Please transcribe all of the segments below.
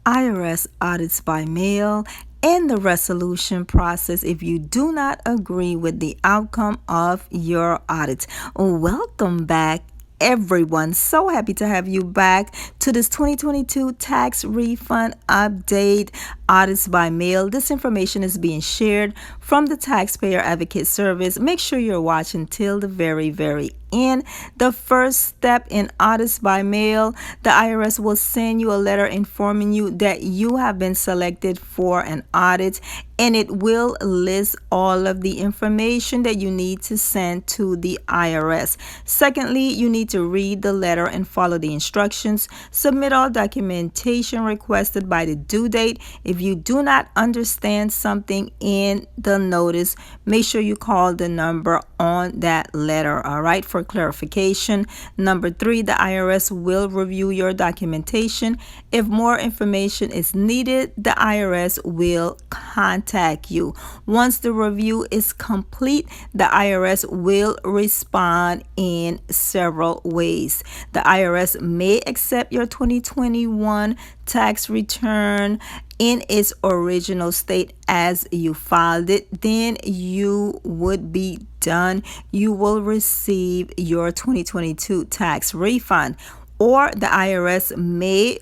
IRS audits by mail, and the resolution process if you do not agree with the outcome of your audit. Welcome back, everyone. So happy to have you back to this 2022 tax refund update, audits by mail. This information is being shared from the Taxpayer Advocate Service. Make sure you're watching till the very end. The first step in audits by mail, the IRS will send you a letter informing you that you have been selected for an audit, and it will list all of the information that you need to send to the IRS. Secondly, you need to read the letter and follow the instructions. Submit all documentation requested by the due date. If you do not understand something in the notice, make sure you call the number on that letter, all right, for clarification. Number 3, the IRS will review your documentation. If more information is needed, the IRS will contact you. Once the review is complete, the IRS will respond in several ways. The IRS may accept your 2021 tax return in its original state as you filed it. Then you would be done. You will receive your 2022 tax refund. Or the IRS may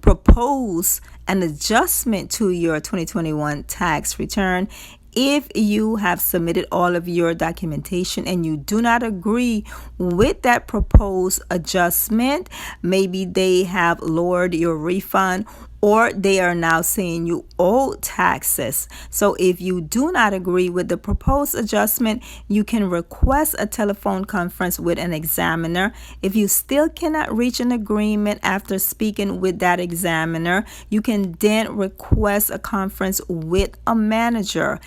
propose an adjustment to your 2021 tax return. If you have submitted all of your documentation and you do not agree with that proposed adjustment, maybe they have lowered your refund, or they are now saying you owe taxes. So if you do not agree with the proposed adjustment, you can request a telephone conference with an examiner. If you still cannot reach an agreement after speaking with that examiner, you can then request a conference with a manager.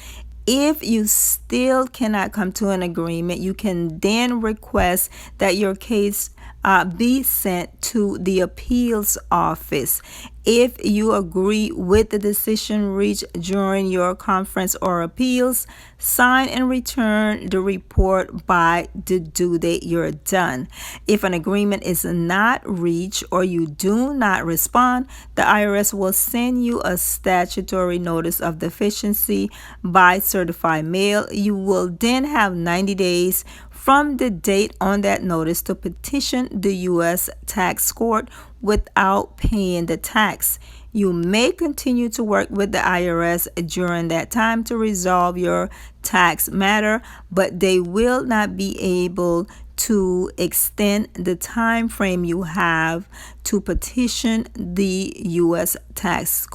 If you still cannot come to an agreement, you can then request that your case be sent to the appeals office. If you agree with the decision reached during your conference or appeals, sign and return the report by the due date you're done. If an agreement is not reached or you do not respond, the IRS will send you a statutory notice of deficiency by certified mail. You will then have 90 days from the date on that notice to petition the U.S. tax court without paying the tax. You may continue to work with the IRS during that time to resolve your tax matter, but they will not be able to extend the time frame you have to petition the U.S. tax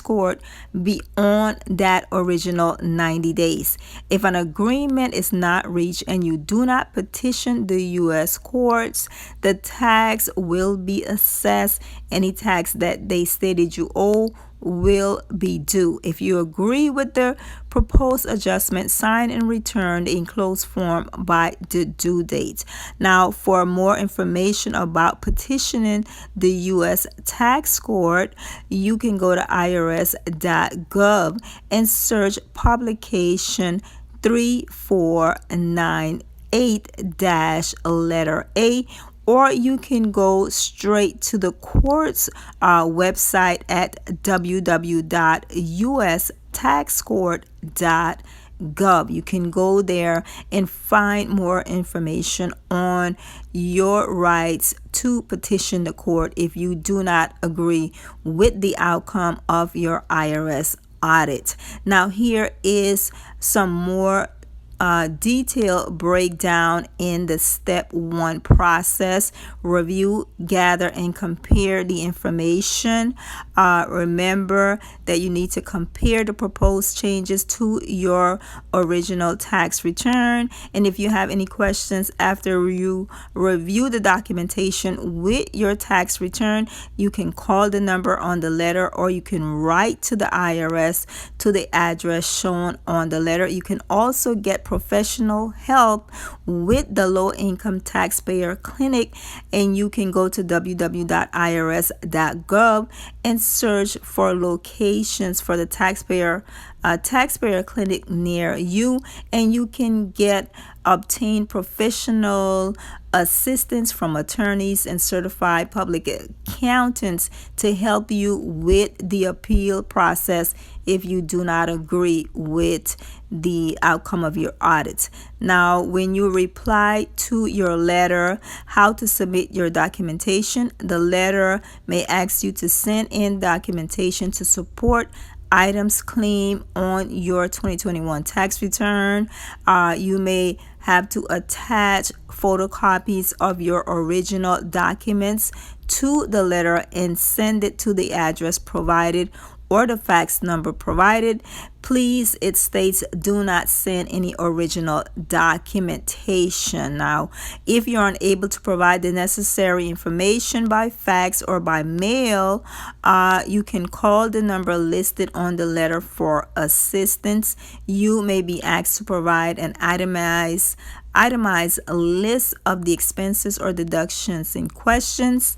court beyond that original 90 days. If an agreement is not reached and you do not petition the U.S. courts, the tax will be assessed. Any tax that they stated you owe will be due. If you agree with the proposed adjustment, sign and return the enclosed form by the due date. Now, for more information about petitioning the U.S. tax court, you can go to irs.gov and search publication 3498-letter A, or you can go straight to the court's website at www.ustaxcourt.gov. You can go there and find more information on your rights to petition the court if you do not agree with the outcome of your IRS audit. Now, here is some more detailed breakdown in the step 1 process. Review, gather, and compare the information. Remember that you need to compare the proposed changes to your original tax return. And if you have any questions after you review the documentation with your tax return, you can call the number on the letter, or you can write to the IRS to the address shown on the letter. You can also get professional help with the Low Income Taxpayer Clinic, and you can go to www.irs.gov and search for locations for the Taxpayer taxpayer clinic near you, and you can obtain professional assistance from attorneys and certified public accountants to help you with the appeal process if you do not agree with the outcome of your audit. Now, when you reply to your letter how to submit your documentation, the letter may ask you to send in documentation to support items claimed on your 2021 tax return. You may have to attach photocopies of your original documents to the letter and send it to the address provided or the fax number provided. Please, it states, do not send any original documentation. Now, if you're unable to provide the necessary information by fax or by mail, you can call the number listed on the letter for assistance. You may be asked to provide an itemized list of the expenses or deductions in question.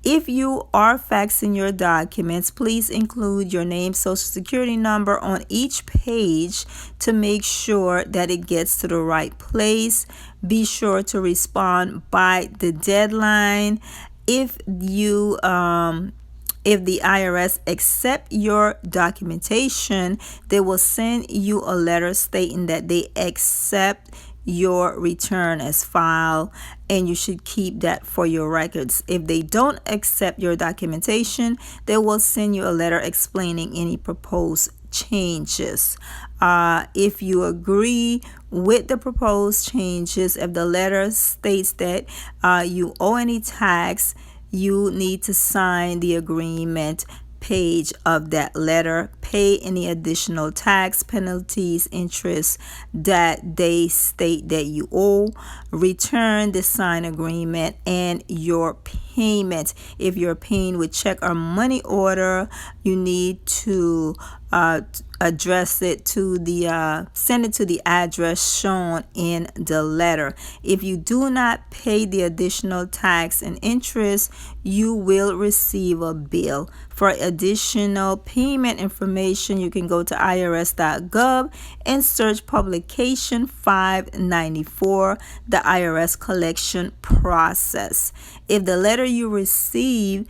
If you are faxing your documents, please include your name, social security number on each page to make sure that it gets to the right place. Be sure to respond by the deadline. If the IRS accept your documentation, they will send you a letter stating that they accept your return as filed, and you should keep that for your records. If they don't accept your documentation, they will send you a letter explaining any proposed changes. If you agree with the proposed changes, if the letter states that you owe any tax, you need to sign the agreement page of that letter, pay any additional tax, penalties, interest that they state that you owe, return the signed agreement and your payment. If you're paying with check or money order, you need to address it to the send it to the address shown in the letter. If you do not pay the additional tax and interest, you will receive a bill. For additional payment information, you can go to irs.gov and search publication 594, the IRS collection process. If the letter you received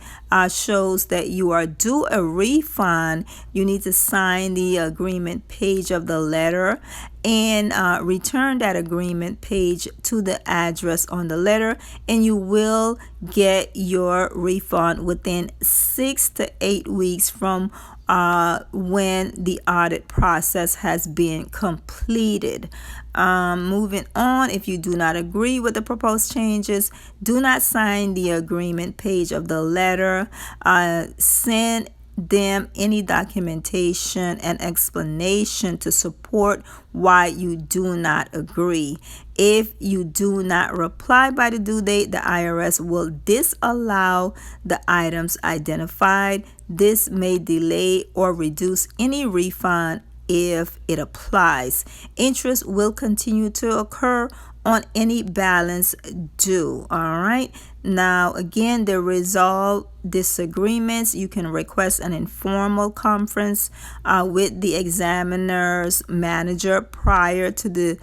shows that you are due a refund, you need to sign the agreement page of the letter and return that agreement page to the address on the letter, and you will get your refund within 6 to 8 weeks from when the audit process has been completed. Moving on, if you do not agree with the proposed changes, do not sign the agreement page of the letter. Send them any documentation and explanation to support why you do not agree. If you do not reply by the due date, the IRS will disallow the items identified. This may delay or reduce any refund if it applies. Interest will continue to occur on any balance due. All right. Now, again, to resolve disagreements, you can request an informal conference with the examiner's manager prior to the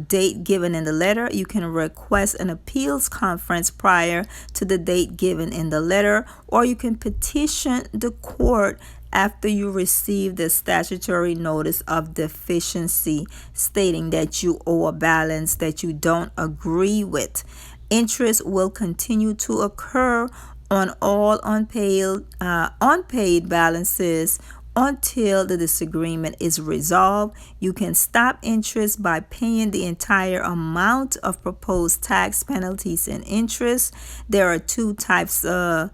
date given in the letter. You can request an appeals conference prior to the date given in the letter, or you can petition the court after you receive the statutory notice of deficiency stating that you owe a balance that you don't agree with. Interest will continue to occur on all unpaid balances until the disagreement is resolved. You can stop interest by paying the entire amount of proposed tax, penalties, and interest. There are two types of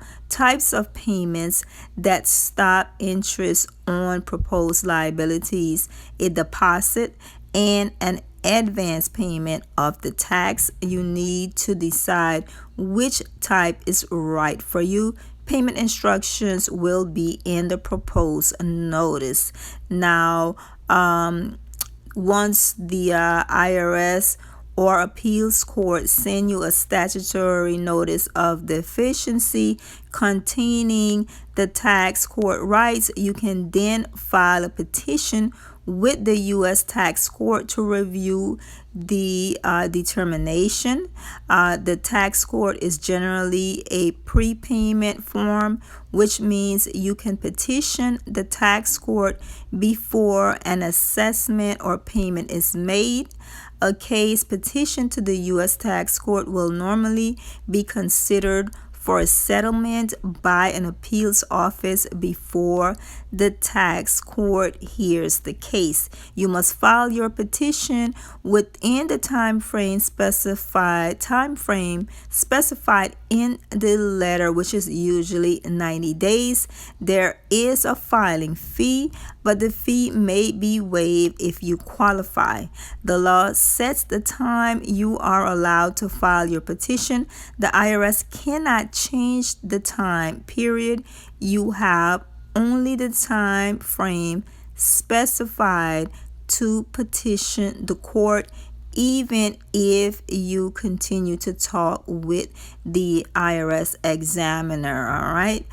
payments that stop interest on proposed liabilities: a deposit and an advance payment of the tax. You need to decide which type is right for you. Payment instructions will be in the proposed notice. Now, once the IRS or appeals court send you a statutory notice of deficiency containing the tax court rights, you can then file a petition with the U.S. tax court to review the determination. The tax court is generally a prepayment form, which means you can petition the tax court before an assessment or payment is made. A case petition to the U.S. tax court will normally be considered for a settlement by an appeals office before the tax court hears the case. You must file your petition within the time frame specified in the letter, which is usually 90 days. There is a filing fee, but the fee may be waived if you qualify. The law sets the time you are allowed to file your petition. The IRS cannot change the time period. You have only the time frame specified to petition the court, even if you continue to talk with the IRS examiner. All right.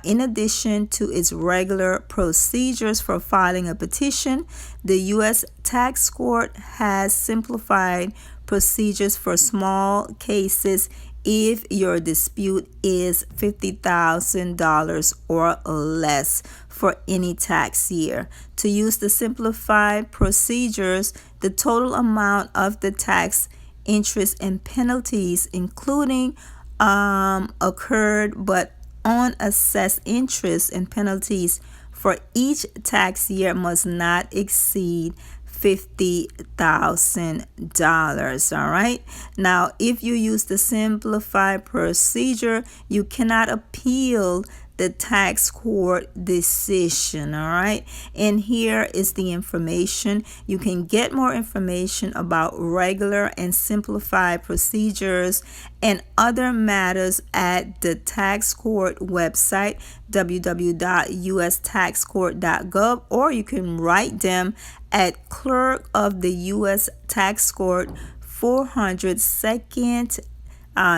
In addition to its regular procedures for filing a petition, the U.S. tax court has simplified procedures for small cases if your dispute is $50,000 or less for any tax year. To use the simplified procedures, the total amount of the tax, interest, and penalties, including occurred but unassessed interest and penalties for each tax year, must not exceed $50,000. All right. Now, if you use the simplified procedure, you cannot appeal the tax court decision. All right. And here is the information. You can get more information about regular and simplified procedures and other matters at the tax court website, www.ustaxcourt.gov, or you can write them at Clerk of the U.S. Tax Court, 400 2nd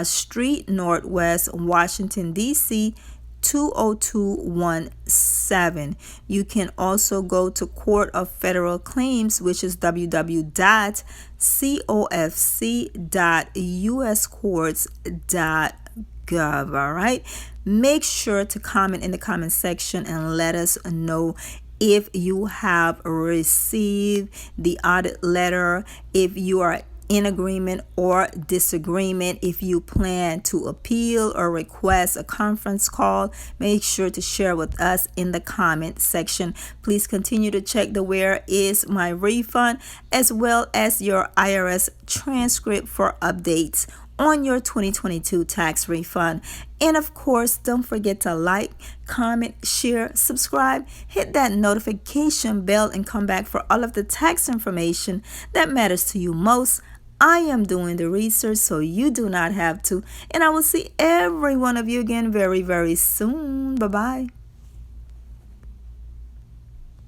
Street Northwest, Washington, D.C., 20217. You can also go to Court of Federal Claims, which is www.cofc.uscourts.gov. All right. Make sure to comment in the comment section and let us know if you have received the audit letter, if you are in agreement or disagreement, if you plan to appeal or request a conference call. Make sure to share with us in the comment section. Please continue to check the Where Is My Refund as well as your IRS transcript for updates on your 2022 tax refund. And of course, don't forget to like, comment, share, subscribe, hit that notification bell, and come back for all of the tax information that matters to you most. I am doing the research so you do not have to. And I will see every one of you again very, very soon. Bye-bye.